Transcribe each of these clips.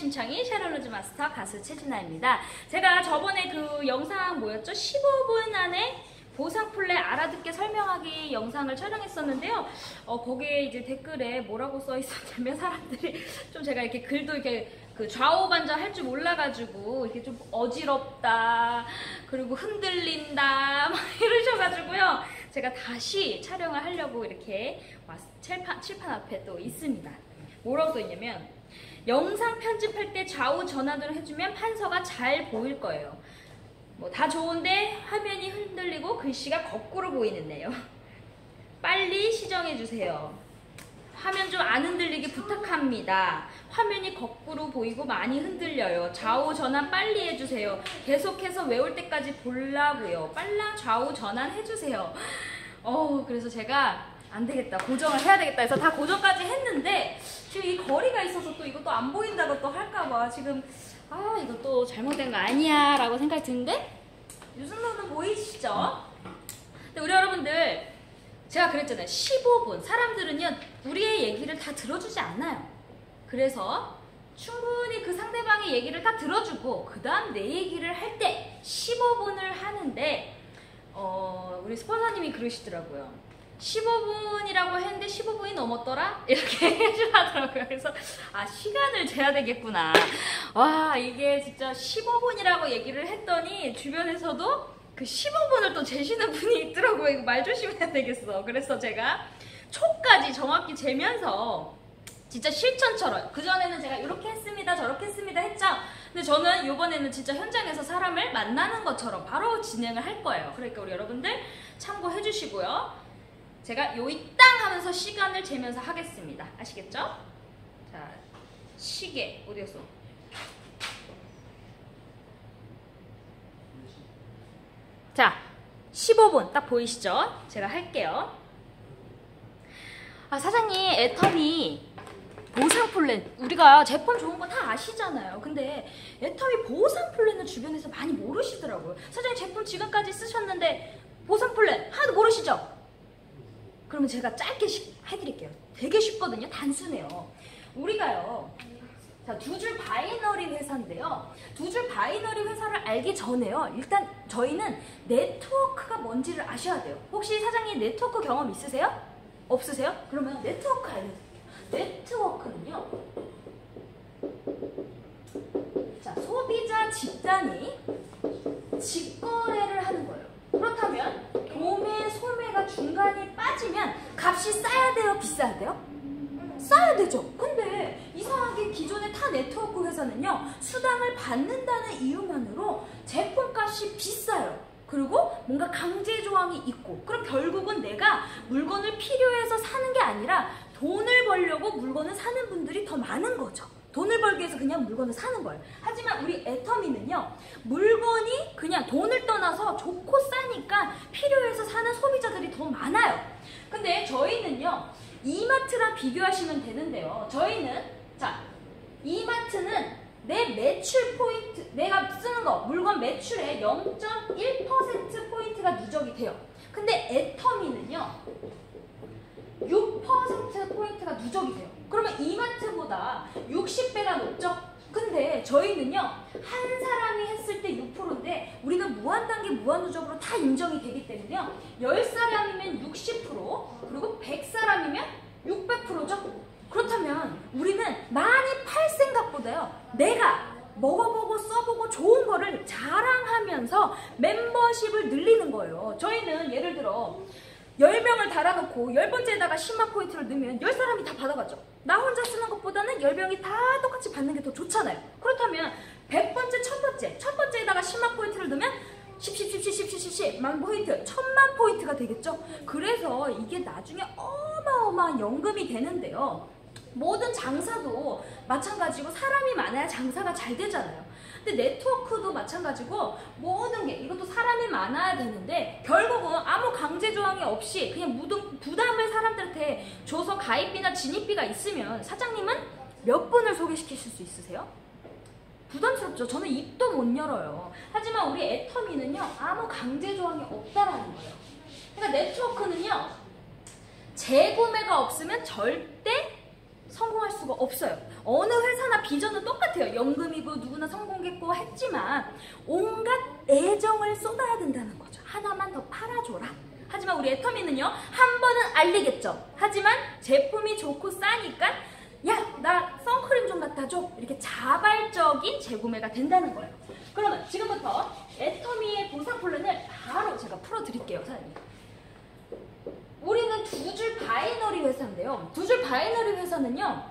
심창희 샤랄로즈 마스터 가수 최진아입니다. 제가 저번에 그 영상 뭐였죠? 15분 안에 보상 플랜 알아듣게 설명하기 영상을 촬영했었는데요. 거기에 이제 댓글에 뭐라고 써 있었냐면 사람들이 좀 제가 이렇게 글도 이렇게 그 좌우반전 할 줄 몰라가지고 이렇게 좀 어지럽다, 그리고 흔들린다 막 이러셔가지고요. 제가 다시 촬영을 하려고 이렇게 칠판 앞에 또 있습니다. 뭐라고 써있냐면, 영상 편집할 때 좌우 전환을 해주면 판서가 잘 보일 거예요. 뭐 다 좋은데 화면이 흔들리고 글씨가 거꾸로 보이는데요. 빨리 시정해주세요. 화면 좀 안 흔들리게 부탁합니다. 화면이 거꾸로 보이고 많이 흔들려요. 좌우 전환 빨리 해주세요. 계속해서 외울 때까지 보려고요. 빨랑 좌우 전환 해주세요. 그래서 제가 안 되겠다, 고정을 해야 되겠다 해서 다 고정까지 했는데, 지금 이 거리가 있어서 또 이것도 안 보인다고 또 할까봐 지금 이것도 잘못된 거 아니야 라고 생각이 드는데, 이 정도는 보이시죠? 근데 우리 여러분들, 제가 그랬잖아요. 15분. 사람들은요, 우리의 얘기를 다 들어주지 않아요. 그래서 충분히 그 상대방의 얘기를 다 들어주고 그 다음 내 얘기를 할 때 15분을 하는데, 우리 스폰서님이 그러시더라고요. 15분이라고 했는데 15분이 넘었더라? 이렇게 해주더라고요. 그래서 시간을 재야 되겠구나. 와, 이게 진짜 15분이라고 얘기를 했더니 주변에서도 그 15분을 또 재시는 분이 있더라고요. 이거 말 조심해야 되겠어. 그래서 제가 초까지 정확히 재면서 진짜 실천처럼, 그전에는 제가 이렇게 했습니다, 저렇게 했습니다 했죠? 근데 저는 이번에는 진짜 현장에서 사람을 만나는 것처럼 바로 진행을 할 거예요. 그러니까 우리 여러분들 참고해 주시고요. 제가 요이 땅 하면서 시간을 재면서 하겠습니다. 아시겠죠? 자, 시계 어디 갔어? 자, 15분 딱 보이시죠? 제가 할게요. 사장님, 애터미 보상 플랜, 우리가 제품 좋은 거 다 아시잖아요. 근데 애터미 보상 플랜을 주변에서 많이 모르시더라고요. 사장님, 제품 지금까지 쓰셨는데 보상 플랜 하나도 모르시죠? 그러면 제가 짧게 해드릴게요. 되게 쉽거든요. 단순해요. 우리가요, 자, 두 줄 바이너리 회사인데요. 두 줄 바이너리 회사를 알기 전에요, 일단 저희는 네트워크가 뭔지를 아셔야 돼요. 혹시 사장님 네트워크 경험 있으세요? 없으세요? 그러면 네트워크 알려드릴게요. 네트워크는요, 자, 소비자 집단이 직거래를 하는 거예요. 그렇다면 도매, 소매가 중간에 빠지면 값이 싸야 돼요? 비싸야 돼요? 싸야 되죠. 근데 이상하게 기존의 타 네트워크 회사는요, 수당을 받는다는 이유만으로 제품값이 비싸요. 그리고 뭔가 강제 조항이 있고, 그럼 결국은 내가 물건을 필요해서 사는 게 아니라 돈을 벌려고 물건을 사는 분들이 더 많은 거죠. 돈을 벌기 위해서 그냥 물건을 사는 거예요. 하지만 우리 애터미는요, 물건이 그냥 돈을 떠나서 좋고 싸니까 필요해서 사는 소비자들이 더 많아요. 근데 저희는요, 이마트랑 비교하시면 되는데요. 저희는, 자, 이마트는 내 매출 포인트, 내가 쓰는 거, 물건 매출의 0.1% 포인트가 누적이 돼요. 근데 애터미는요, 6% 포인트가 누적이 돼요. 그러면 이마트보다 60배가 높죠? 근데 저희는요, 한 사람이 했을 때 6%인데 우리가 무한단계 무한누적으로 다 인정이 되기 때문에요, 10사람이면 60%, 그리고 100사람이면 600%죠? 그렇다면 우리는 많이 팔 생각보다요, 내가 먹어보고 써보고 좋은 거를 자랑하면서 멤버십을 늘리는 거예요. 저희는 예를 들어 10명을 달아놓고 10번째에다가 10만 포인트를 넣으면 10사람이 다 받아가죠. 나 혼자 쓰는 것보다는 10명이 다 똑같이 받는 게 더 좋잖아요. 그렇다면 100번째, 첫 번째에다가 10만 포인트를 넣으면 10만 포인트, 1000만 포인트가 되겠죠. 그래서 이게 나중에 어마어마한 연금이 되는데요. 모든 장사도 마찬가지고 사람이 많아야 장사가 잘 되잖아요. 근데 네트워크도 마찬가지고 모든 게, 이것도 사람이 많아야 되는데 결국은 아무 강제 조항이 없이 그냥 부담을 사람들한테 줘서 가입비나 진입비가 있으면 사장님은 몇 분을 소개시키실 수 있으세요? 부담스럽죠. 저는 입도 못 열어요. 하지만 우리 애터미는요, 아무 강제 조항이 없다라는 거예요. 그러니까 네트워크는요, 재구매가 없으면 절대 성공할 수가 없어요. 어느 회사나 비전은 똑같아요. 연금이고 누구나 성공했고 했지만 온갖 애정을 쏟아야 된다는 거죠. 하나만 더 팔아줘라. 하지만 우리 애터미는요, 한 번은 알리겠죠. 하지만 제품이 좋고 싸니까 야, 나 선크림 좀 갖다 줘. 이렇게 자발적인 재구매가 된다는 거예요. 그러면 지금부터 애터미의 보상 플랜을 바로 제가 풀어드릴게요, 사장님. 우리는 두 줄 바이너리 회사인데요. 두 줄 바이너리 회사는요,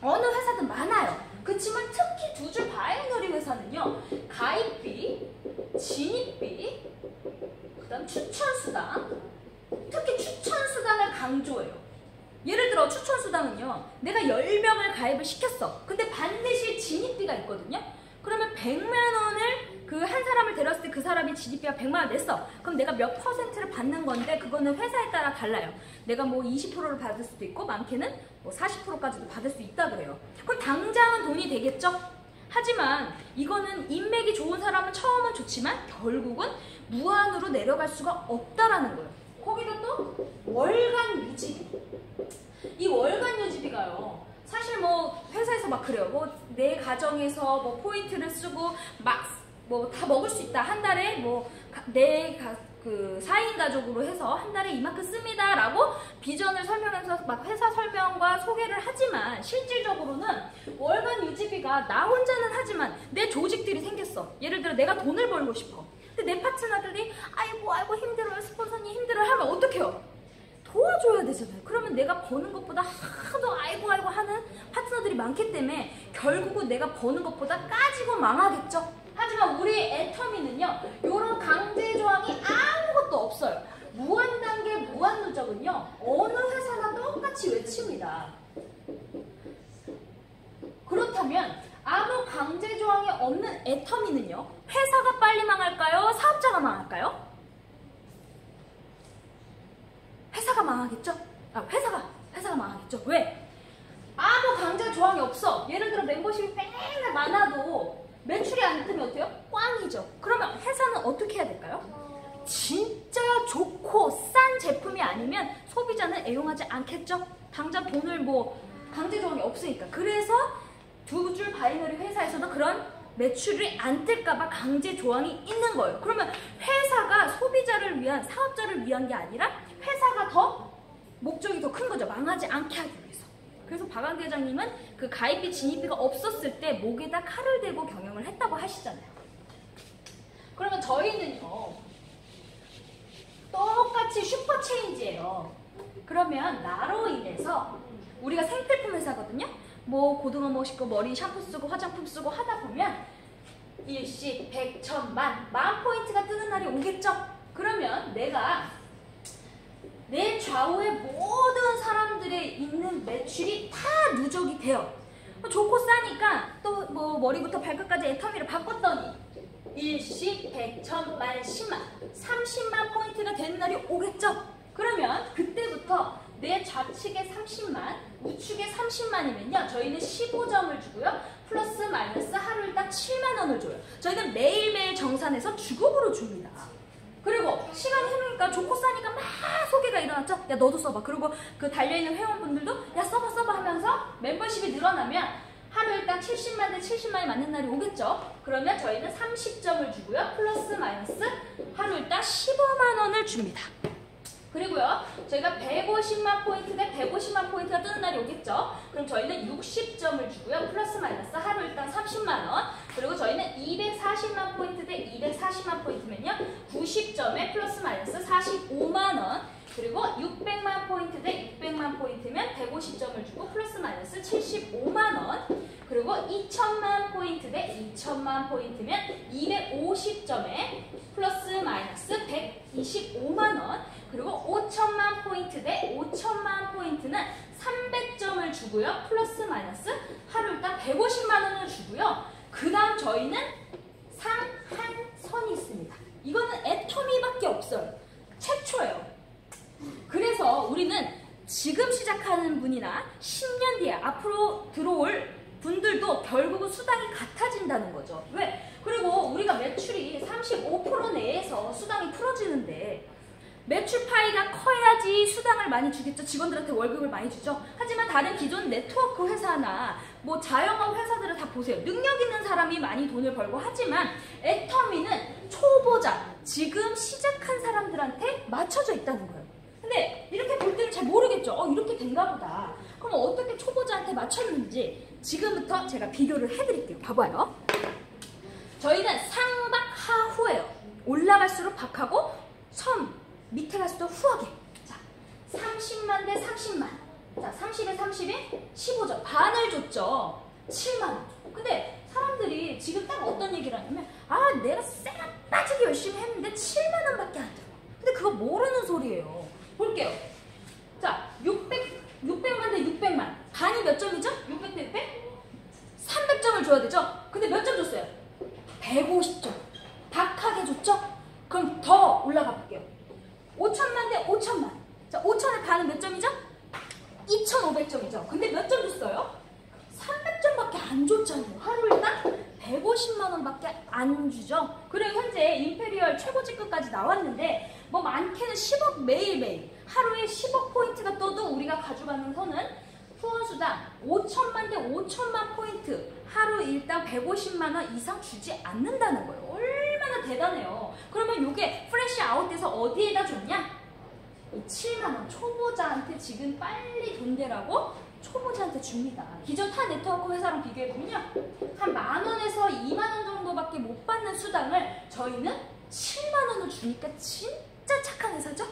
어느 회사든 많아요. 그렇지만 특히 두 줄 바이너리 회사는요, 가입비, 진입비, 그 다음 추천수당, 특히 추천수당을 강조해요. 예를 들어 추천수당은요, 내가 10명을 가입을 시켰어. 근데 반드시 진입비가 있거든요. 그러면 100만 원을 그 한 사람을 데렸을 때 그 사람이 진입비가 100만 원 냈어. 그럼 내가 몇 퍼센트를 받는 건데 그거는 회사에 따라 달라요. 내가 뭐 20%를 받을 수도 있고 많게는 뭐 40%까지도 받을 수 있다 그래요. 그럼 당장은 돈이 되겠죠? 하지만 이거는 인맥이 좋은 사람은 처음은 좋지만 결국은 무한으로 내려갈 수가 없다라는 거예요. 거기다 또 월간 유지비. 이 월간 유지비가요, 사실 뭐 회사에서 막 그래요. 뭐 내 가정에서 뭐 포인트를 쓰고 막 뭐 다 먹을 수 있다. 한 달에 뭐 그 4인 가족으로 해서 한 달에 이만큼 씁니다 라고 비전을 설명해서 막 회사 설명과 소개를 하지만 실질적으로는 월간 유지비가 나 혼자는 하지만 내 조직들이 생겼어. 예를 들어 내가 돈을 벌고 싶어. 근데 내 파트너들이 아이고 힘들어요, 스폰서님 힘들어요 하면 어떡해요? 도와줘야 되잖아요. 그러면 내가 버는 것보다 하도 아이고 하는 파트너들이 많기 때문에 결국은 내가 버는 것보다 까지고 망하겠죠. 하지만 우리 애터미는요, 이런 강제 조항이 아무것도 없어요. 무한단계 무한누적은요, 어느 회사나 똑같이 외칩니다. 그렇다면 아무 강제 조항이 없는 애터미는요, 회사가 빨리 망할까요? 사업자가 망할까요? 회사가 망하겠죠? 회사가 망하겠죠. 왜? 아무 강제 조항이 없어. 예를 들어 멤버십이 맨날 많아도 매출이 안 뜨면 어때요? 꽝이죠. 그러면 회사는 어떻게 해야 될까요? 진짜 좋고 싼 제품이 아니면 소비자는 애용하지 않겠죠? 당장 돈을 뭐 강제 조항이 없으니까. 그래서 두 줄 바이너리 회사에서도 그런 매출이 안 뜰까봐 강제 조항이 있는 거예요. 그러면 회사가 소비자를 위한, 사업자를 위한 게 아니라 회사가 더 목적이 더 큰 거죠. 망하지 않게 하기 위해서. 그래서 박완규 회장님은 그 가입비, 진입비가 없었을 때 목에다 칼을 대고 경영을 했다고 하시잖아요. 그러면 저희는요, 똑같이 슈퍼체인지예요. 그러면 나로 인해서 우리가 생필품 회사거든요. 뭐 고등어 멋있고 머리 샴푸 쓰고 화장품 쓰고 하다 보면 일시, 100, 1000만, 10,000포인트가 뜨는 날이 오겠죠? 그러면 내가 내 좌우에 모든 사람들의 있는 매출이 다 누적이 돼요. 좋고 싸니까 또 뭐 머리부터 발끝까지 애터미를 바꿨더니 일시, 100, 1000만, 10만, 30만 포인트가 되는 날이 오겠죠? 그러면 그때부터 내 좌측에 30만, 우측에 30만이면요. 저희는 15점을 주고요. 플러스 마이너스 하루 일당 7만 원을 줘요. 저희는 매일매일 정산해서 주급으로 줍니다. 그리고 시간이 흐르니까 좋고 싸니까 막 소개가 일어났죠? 야 너도 써봐. 그리고 그 달려있는 회원분들도 야 써봐 하면서 멤버십이 늘어나면 하루 일당 70만 대 70만이 맞는 날이 오겠죠? 그러면 저희는 30점을 주고요. 플러스 마이너스 하루 일당 15만 원을 줍니다. 그리고요, 저희가 150만 포인트 대 150만 포인트가 뜨는 날이 오겠죠? 그럼 저희는 60점을 주고요. 플러스 마이너스 하루 일당 30만 원. 그리고 저희는 240만 포인트 대 240만 포인트면요. 90점에 플러스 마이너스 45만 원. 그리고 600만 포인트 대 600만 포인트면 150점을 주고 플러스 마이너스 75만 원. 그리고 2000만 포인트 대 2000만 포인트면 250점에 플러스 마이너스 125만 원. 그리고 5000만 포인트 대 5000만 포인트는 300점을 주고요. 플러스 마이너스 하루 일당 150만 원을 주고요. 그 다음 저희는 상한선이 있습니다. 이거는 애터미밖에 없어요. 최초예요. 그래서 우리는 지금 시작하는 분이나 10년 뒤에 앞으로 들어올 분들도 결국은 수당이 같아진다는 거죠. 왜? 그리고 우리가 매출이 35% 내에서 수당이 풀어지는데 매출 파이가 커야지 수당을 많이 주겠죠. 직원들한테 월급을 많이 주죠. 하지만 다른 기존 네트워크 회사나 뭐 자영업 회사들을 다 보세요. 능력 있는 사람이 많이 돈을 벌고 하지만 애터미는 초보자, 지금 시작한 사람들한테 맞춰져 있다는 거예요. 근데 이렇게 볼 때는 잘 모르겠죠. 이렇게 된가 보다. 그럼 어떻게 초보자한테 맞췄는지 지금부터 제가 비교를 해드릴게요. 봐봐요. 저희는 상박하후예요. 올라갈수록 박하고 섬 밑에 갈수록 후하게. 자, 30만 대 30만. 자, 30에 30에 15점. 반을 줬죠. 7만 원. 근데 사람들이 지금 딱 어떤 얘기를 하냐면 내가 쎄가 빠지게 열심히 했는데 7만 원밖에 안 들어. 근데 그거 모르는 소리예요. 볼게요. 자, 600만 대 600만. 반이 몇 점이죠? 600 대 600? 300점을 줘야 되죠? 근데 몇 점 줬어요? 150점. 박하게 줬죠? 그럼 더 올라가 볼게요. 5천만 대 5천만. 자, 5천의 반은 몇 점이죠? 2,500점이죠. 근데 몇 점 줬어요? 300점밖에 안 줬잖아요. 하루 일당 150만 원밖에 안 주죠. 그리고 현재 임페리얼 최고 직급까지 나왔는데 뭐 많게는 10억 매일매일 하루에 10억 포인트가 떠도 우리가 가져가는 선은 후원수당 5천만 대 5천만 포인트 하루 일당 150만 원 이상 주지 않는다는 거예요. 얼마나 대단해요. 그러면 이게 프레시 아웃돼서 어디에다 줬냐? 이 7만 원 초보자한테 지금 빨리 돈 대라고 초보자한테 줍니다. 기존 타 네트워크 회사랑 비교해보면요. 한 만 원에서 2만 원 정도밖에 못 받는 수당을 저희는 7만 원을 주니까 진짜 착한 회사죠?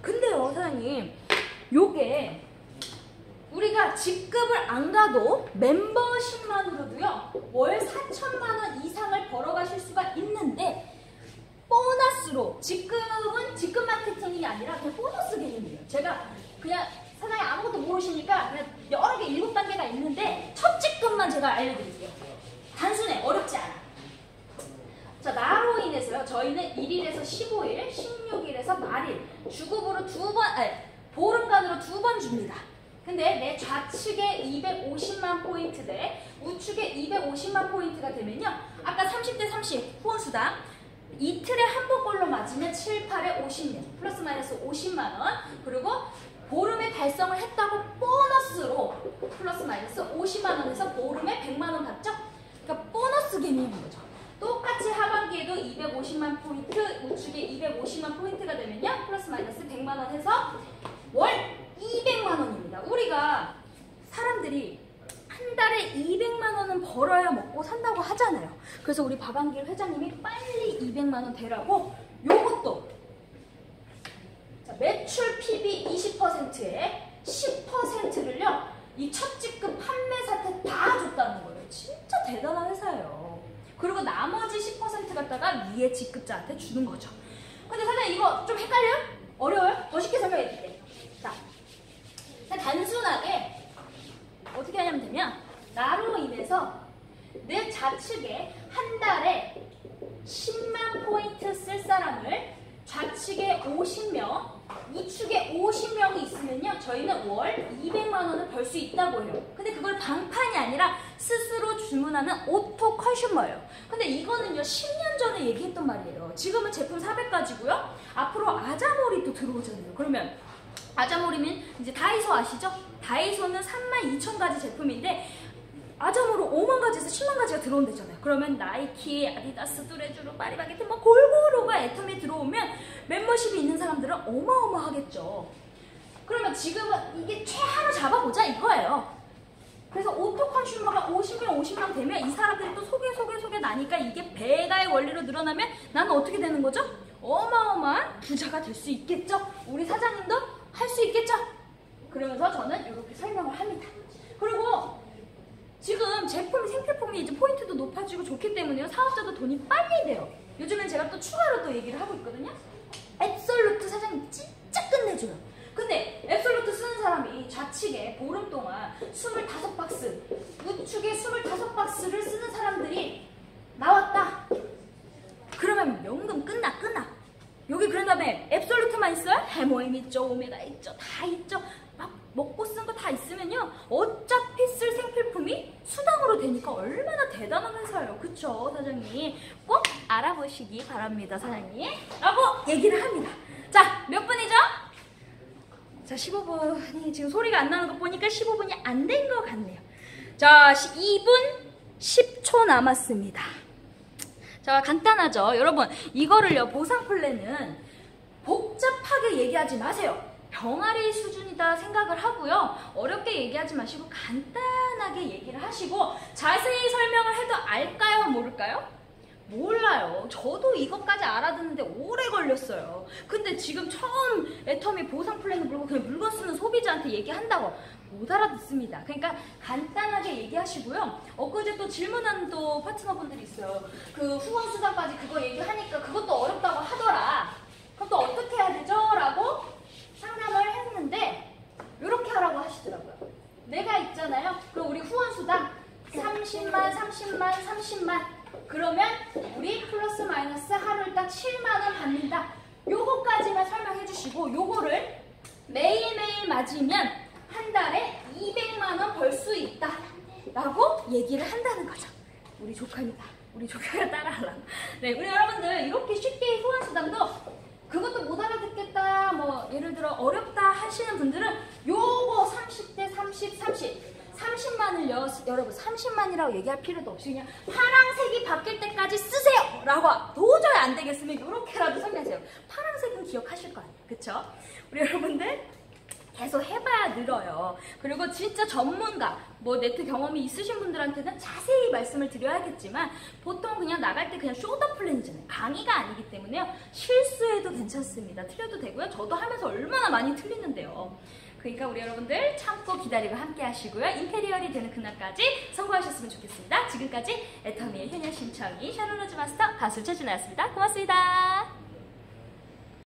근데요, 사장님. 요게 우리가 직급을 안 가도 멤버십만으로도요. 월 4천만 원 이상을 벌어가실 수가 있는데 보너스로 직급은 직급 마케팅이 아니라 그냥 보너스 개념이에요. 제가 그냥 사장님 아무것도 모르시니까 그냥 여러 개 7단계가 있는데 첫 직급만 제가 알려드릴게요. 단순해, 어렵지 않아. 자, 나로 인해서요. 저희는 1일에서 15일, 16일에서 말일 주급으로 보름간으로 2번 줍니다. 근데 내 좌측에 250만 포인트 대 우측에 250만 포인트가 되면요. 아까 30대 30 후원수당 이틀에 한 번꼴로 맞으면 7, 8에 50년 플러스 마이너스 50만 원 그리고 보름에 달성을 했다고 보너스로 플러스 마이너스 50만 원에서 보름에 100만 원 받죠? 그러니까 보너스 개념인 거죠. 똑같이 하반기에도 250만 포인트 우측에 250만 포인트가 되면요. 플러스 마이너스 100만 원 해서 월 200만 원입니다. 우리가 사람들이 한 달에 200만 원은 벌어야 먹고 산다고 하잖아요. 그래서 우리 박한길 회장님이 빨리 200만 원 대라고 요것도 자, 매출 PB 20%에 10%를요. 이 첫 직급 판매사한테 다 줬다는 거예요. 진짜 대단한 회사예요. 그리고 나머지 10% 갖다가 위에 직급자한테 주는 거죠. 근데 사장님 이거 좀 헷갈려요? 어려워요? 더 쉽게 설명해 드릴게요. 자, 단순하게 어떻게 하냐면 되면 나로 인해서 내 좌측에 한 달에 10만 포인트 쓸 사람을 좌측에 50명, 우측에 50명이 있으면요. 저희는 월 200만 원을 벌 수 있다고 해요. 근데 그걸 방판이 아니라 스스로 주문하는 오토 컨슈머예요. 근데 이거는요. 10년 전에 얘기했던 말이에요. 지금은 제품 400가지고요. 앞으로 아자몰이 또 들어오잖아요. 그러면 아자몰이면 이제 다이소 아시죠? 다이소는 32,000가지 제품인데 아자몰로 5만 가지에서 10만 가지가 들어온대잖아요. 그러면 나이키, 아디다스, 뚜레쥬르, 파리바게뜨 뭐 골고루가 애텀에 들어오면 멤버십이 있는 사람들은 어마어마하겠죠. 그러면 지금은 이게 최하로 잡아보자 이거예요. 그래서 오토 컨슈머가 50명, 50명 되면 이 사람들이 또 소개 나니까 이게 배가의 원리로 늘어나면 나는 어떻게 되는 거죠? 어마어마한 부자가 될 수 있겠죠? 우리 사장님도 할 수 있겠죠? 그러면서 저는 이렇게 설명을 합니다. 그리고 지금 제품이 생필품이 이제 포인트도 높아지고 좋기 때문에요. 사업자도 돈이 빨리 돼요. 요즘엔 제가 또 추가로 또 얘기를 하고 있거든요. 앱솔루트 사장님 진짜 끝내줘요. 근데 앱솔루트 쓰는 사람이 좌측에 보름 동안 25박스, 우측에 25박스를 쓰는 사람들이 나왔다. 그러면 연금 끝나. 여기 그런 다음에 앱솔루트만 있어요? 해모임 있죠, 오메가 있죠, 다 있죠. 막 먹고 쓴 거 다 있으면요. 어차피 쓸 생필품이 수당으로 되니까 얼마나 대단한 회사예요. 그쵸, 사장님? 꼭 알아보시기 바랍니다, 사장님. 라고 얘기를 합니다. 자, 몇 분이죠? 자, 15분이 지금 소리가 안 나는 거 보니까 15분이 안 된 것 같네요. 자, 2분 10초 남았습니다. 자, 간단하죠? 여러분, 이거를요, 보상 플랜은 복잡하게 얘기하지 마세요. 병아리 수준이다 생각을 하고요. 어렵게 얘기하지 마시고 간단하게 얘기를 하시고 자세히 설명을 해도 알까요? 모를까요? 몰라요. 저도 이것까지 알아듣는데 오래 걸렸어요. 근데 지금 처음 애터미 보상 플랜을 물고 그냥 물건 쓰는 소비자한테 얘기한다고 못 알아듣습니다. 그러니까 간단하게 얘기하시고요. 엊그제 또 질문한 또 파트너분들이 있어요. 그 후원 수당까지 그거 얘기하니까 그것도 어렵다고 하더라. 그럼 또 어떻게 해야 되죠? 라고 상담을 했는데 이렇게 하라고 하시더라고요. 내가 있잖아요. 그럼 우리 후원 수당 30만, 30만, 30만 그러면 우리 플러스 마이너스 하루 일당 7만원 받는다. 요거까지만 설명해 주시고 요거를 매일매일 맞으면 한 달에 200만원 벌 수 있다 라고 얘기를 한다는 거죠. 우리 조카입니다. 우리 조카가 따라하려고. 네, 우리 여러분들 이렇게 쉽게 후원수당도 그것도 못 알아듣겠다 뭐 예를 들어 어렵다 하시는 분들은 요거 30대 30, 30만을요 여러분 30만이라고 얘기할 필요도 없이 그냥 파랑색이 바뀔 때까지 쓰세요 라고 도저히 안 되겠으면 요렇게라도 설명하세요. 파랑색은 기억하실 거 아니에요. 그쵸? 우리 여러분들 계속 해봐야 늘어요. 그리고 진짜 전문가, 뭐 네트 경험이 있으신 분들한테는 자세히 말씀을 드려야겠지만 보통 그냥 나갈 때 그냥 쇼더 플랜이잖아요. 강의가 아니기 때문에요. 실수해도 괜찮습니다. 틀려도 되고요. 저도 하면서 얼마나 많이 틀리는데요. 그러니까 우리 여러분들 참고 기다리고 함께 하시고요. 임페리얼이 되는 그날까지 성공하셨으면 좋겠습니다. 지금까지 애터미의 효녀 신청이 샤론로즈 마스터 가수 최준아였습니다. 고맙습니다.